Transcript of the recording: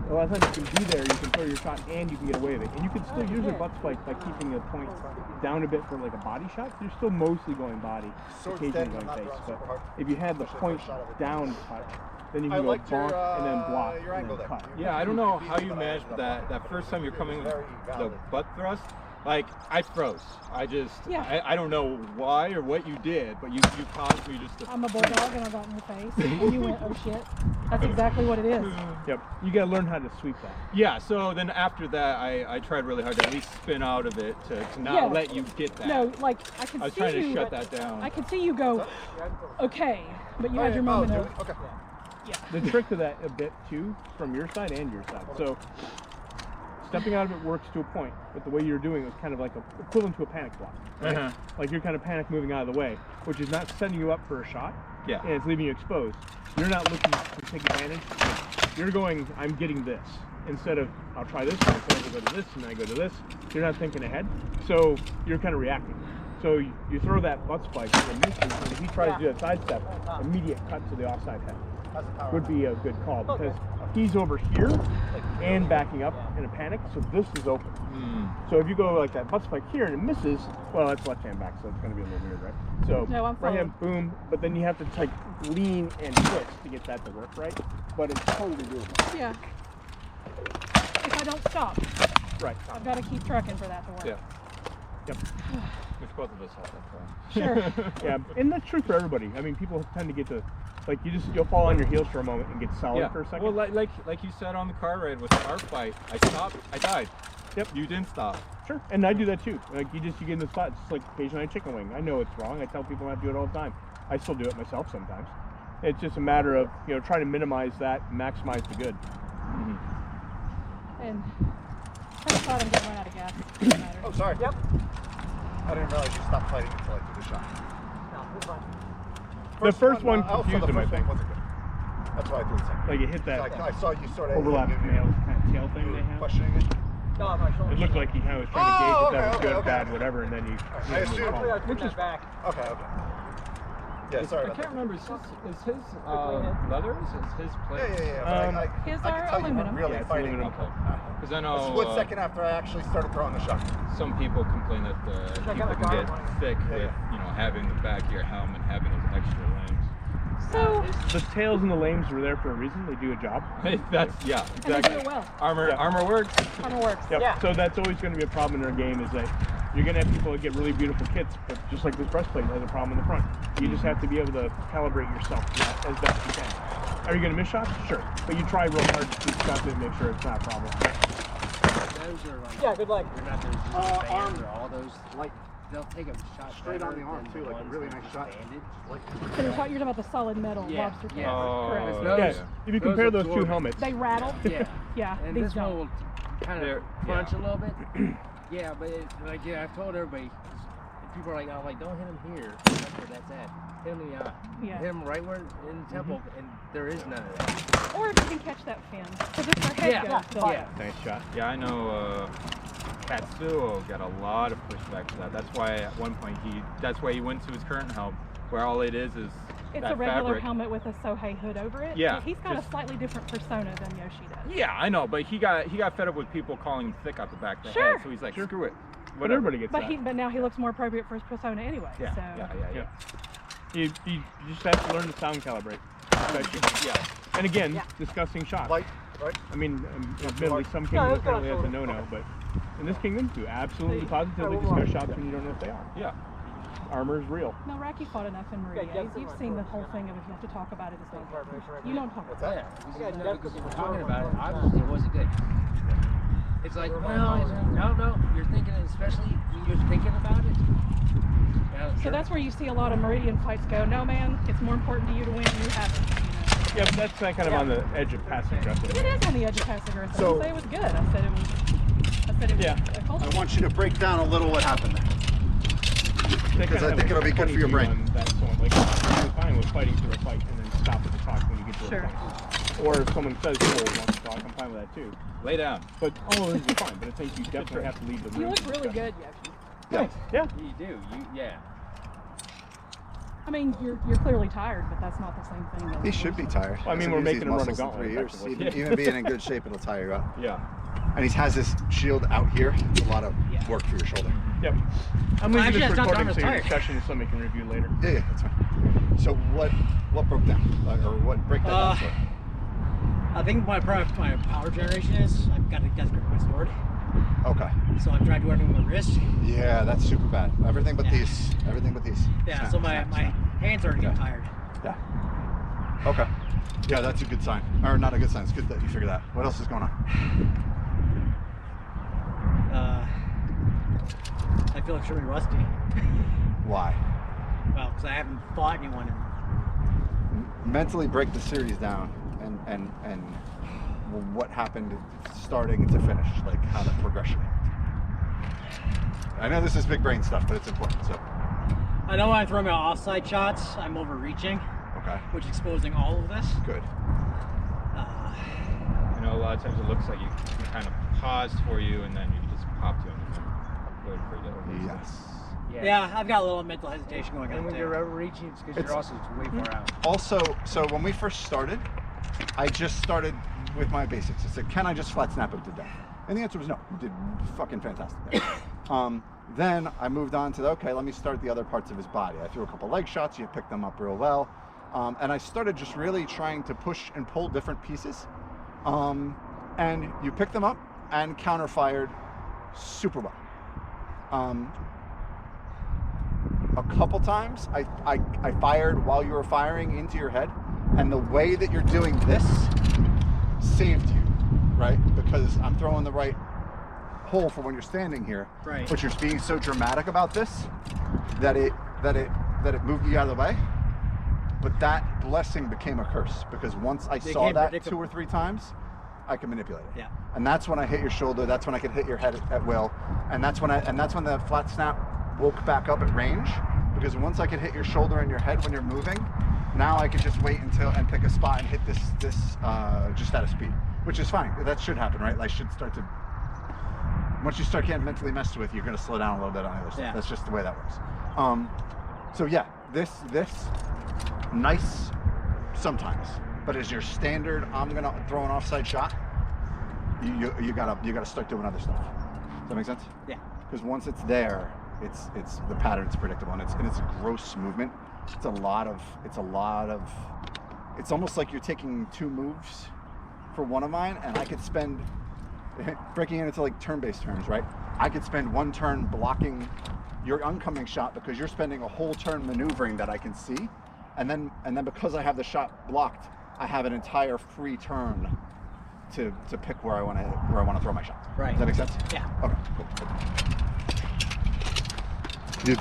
a lot of times you can be there, you can throw your shot, and you can get away with it. And you can still use your butt spike by keeping the point down a bit for like a body shot. You're still mostly going body, occasionally going face. But if you had the point down touch, then you can go bonk and then block and then cut. Yeah, I don't know how you managed that first time you're coming with the butt thrust. Like, I froze. I don't know why or what you did, but you caused me just to... I'm a bulldog and I got in your face. And you went, oh shit. That's exactly what it is. Yep. You gotta learn how to sweep that. Yeah, so then after that, I tried really hard to at least spin out of it to not let you get that. No, like, I was trying to shut that down. I could see you go, okay, but you had your moment of... Okay. Yeah. The trick to that a bit, too, from your side and your side. So, stepping out of it works to a point, but the way you're doing it is kind of like equivalent to a panic block. Right? Like you're kind of panic moving out of the way, which is not setting you up for a shot. Yeah. And it's leaving you exposed. You're not looking to take advantage. You're going, I'm getting this. Instead of, I'll try this, and then I go to this, and then I go to this. You're not thinking ahead. So you're kind of reacting. So you throw that butt spike, and if he tries to do a sidestep, immediate cut to the offside head would be a good call, because he's over here and backing up in a panic, so this is open. So if you go like that butt spike here and it misses, well, that's left hand back, so it's going to be a little weird, right? So right hand, boom, but then you have to like lean and twist to get that to work right, but it's totally doable. Yeah. If I don't stop. Right. I've got to keep trucking for that to work. Yeah. Yep. Which both of us have that problem. Sure. Yeah, and that's true for everybody. I mean, people tend to get to, like, you'll fall on your heels for a moment and get solid for a second. Well, like you said on the car ride with our fight, I stopped, I died. Yep. You didn't stop. Sure, and I do that too. Like, you get in the spot, it's like occasionally a chicken wing. I know it's wrong. I tell people not to do it all the time. I still do it myself sometimes. It's just a matter of, trying to minimize that, maximize the good. And I thought I'm going to run out of gas. Oh, sorry. Yep. I didn't realize you stopped fighting until I took a shot. No, it's fine. The first one confused him, I think. Wasn't good. That's why I threw the second. Like, it hit that I saw you sort of overlap nail kind of tail thing they have. Questioning it. No, my shoulder. It looked like he kind of was trying to gauge if that was good, okay. bad, whatever, and then you... I assume. Which is back. Okay. Yeah, sorry I about can't that. remember, is his leather? Is his plate? Yeah. His I are can tell you aluminum. really it's fighting. aluminum. Because I know A split second after I actually started throwing the shot. some people complain that people can get thick with having the back of your helmet, having those extra limbs. So The tails and the lames were there for a reason. They do a job. That's and they exactly. do it well. Armor works. Armor works. Yep. Yeah. So that's always going to be a problem in our game, is that you're going to have people that get really beautiful kits, but just like this breastplate has a problem in the front. You just have to be able to calibrate yourself as best you can. Are you going to miss shots? Sure. But you try real hard to keep shots in and make sure it's not a problem. Those are like, Yeah, good luck. they're not those arm or all those, like, they'll take a shot Straight on the arm, too, like a really nice shot. So you're talking about the solid metal Yeah. lobster tail. Yeah. Correct. Those- Yes. If you compare those two absorb- helmets. They rattle. Yeah. Yeah. And These this one don't. will kind They're- of punch a little bit. Yeah, but I've told everybody, people are like, oh, don't hit him here. That's where that's at. Hit him in the eye. Yeah. Hit him right where in the temple, and there is none of that. Or if you can catch that fin. Because if their head Yeah. goes, they'll- Yeah. Nice shot. Yeah, I know Katsuo got a lot of pushback for that. That's why at one point he went to his current helmet, where all it is It's that a regular fabric. helmet with a Sohei hood over it. Yeah, He's got just- a slightly different persona than Yoshi does. Yeah, I know, but he got fed up with people calling him thick out the back of the Sure. head, so he's like, screw it. But Whatever. everybody gets that. But now he looks more appropriate for his persona anyway. Yeah, So. yeah. You just have to learn to sound calibrate. Yeah. And again, discussing shots. Light, right? I mean, admittedly, some kingdoms apparently that's a no-no, but in this kingdom, you absolutely positively discuss shots when you don't know if they are. Yeah. Armor is real. No, Raki fought enough in Maria. You've seen the whole thing of if you have to talk about it, it's like, you don't talk What's about that? Yeah, because if we're talking about it, obviously it wasn't good. It's like, well, no, you're thinking, especially when you're thinking about it. Now, it. So that's where you see a lot of Meridian fights go, no man, it's more important to you to win, you have it. Yeah, but that's kind of on the edge of passive aggressive. It is on the edge of passive aggressive. So- I didn't say it was good. I said it was Yeah. a culture. I want you to break down a little what happened there. Because I think it'll be good for your brain. Like, you're fine with fighting through a fight and then stop at the talk when you get to Sure. a point. Or if someone says, oh, wants to talk, I'm fine with that too. Lay down. But all of this is fine, but I think you definitely have to lead the room. You look really good, Yoshi. Yeah. Yeah. You do, yeah. I mean, you're clearly tired, but that's not the same thing. He should be tired. Well, I mean, Hasn't we're used making these him run a muscles in gauntlet, 3 years. effectively. Even being in good shape, it'll tire you out. Yeah. And he has this shield out here. It's a lot of work for your shoulder. Yep. I'm Well, leaving actually, this it's not recording Thomas so your tired. discussion is somebody can review later. Yeah, that's fine. So what broke down? Or what break that down for? I think my power generation is I've got to grip my sword. Okay. So I'm trying to do everything with my wrist. Yeah, that's super bad. Everything but these. Everything but these. Yeah, Snap, so my snap, snap. hands are getting tired. Yeah. Okay. Yeah, that's a good sign. Or not a good sign. It's good that you figured that. What else is going on? I feel extremely rusty. Why? Well, because I haven't fought anyone. Mentally break the series down and what happened starting to finish, like how the progression. I know this is big brain stuff, but it's important. So. I know when I throw my offside shots, I'm overreaching. Okay. Which is exposing all of this. Good. You know, a lot of times it looks like you kind of paused for you and then you just popped to him and waited for you to open. Yes. Yeah, I've got a little mental hesitation going on. And when you're overreaching, it's because you're also way far out. Also, so when we first started, I just started with my basics. I said, can I just flat snap him to death? And the answer was no. You did fucking fantastic there. Then I moved on to, okay, let me start the other parts of his body. I threw a couple leg shots. You picked them up real well. And I started just really trying to push and pull different pieces. And you picked them up and counter-fired super well. A couple times I fired while you were firing into your head, and the way that you're doing this saved you, right? Because I'm throwing the right hole for when you're standing here, right? But you're being so dramatic about this that it moved you out of the way. But that blessing became a curse, because once I saw that 2 or 3 times, I could manipulate it. Yeah. And that's when I hit your shoulder. That's when I could hit your head at will. And that's when the flat snap woke back up at range, because once I could hit your shoulder and your head when you're moving, now I could just wait and pick a spot and hit this just out of speed, which is fine. That should happen, right? I should start to, once you start getting mentally messed with, you're going to slow down a little bit on the other stuff. Yeah. That's just the way that works. So yeah, this nice sometimes, but as your standard, I'm going to throw an offside shot. You gotta start doing other stuff. Does that make sense? Yeah. Because once it's there, it's the pattern's predictable, and it's a gross movement. It's almost like you're taking 2 moves for one of mine, and I could spend, breaking it into like turn-based turns, right? I could spend 1 turn blocking your oncoming shot because you're spending a whole turn maneuvering that I can see, and then because I have the shot blocked, I have an entire free turn to pick where I want to throw my shot. Right. Does that make sense? Yeah. Okay. Cool.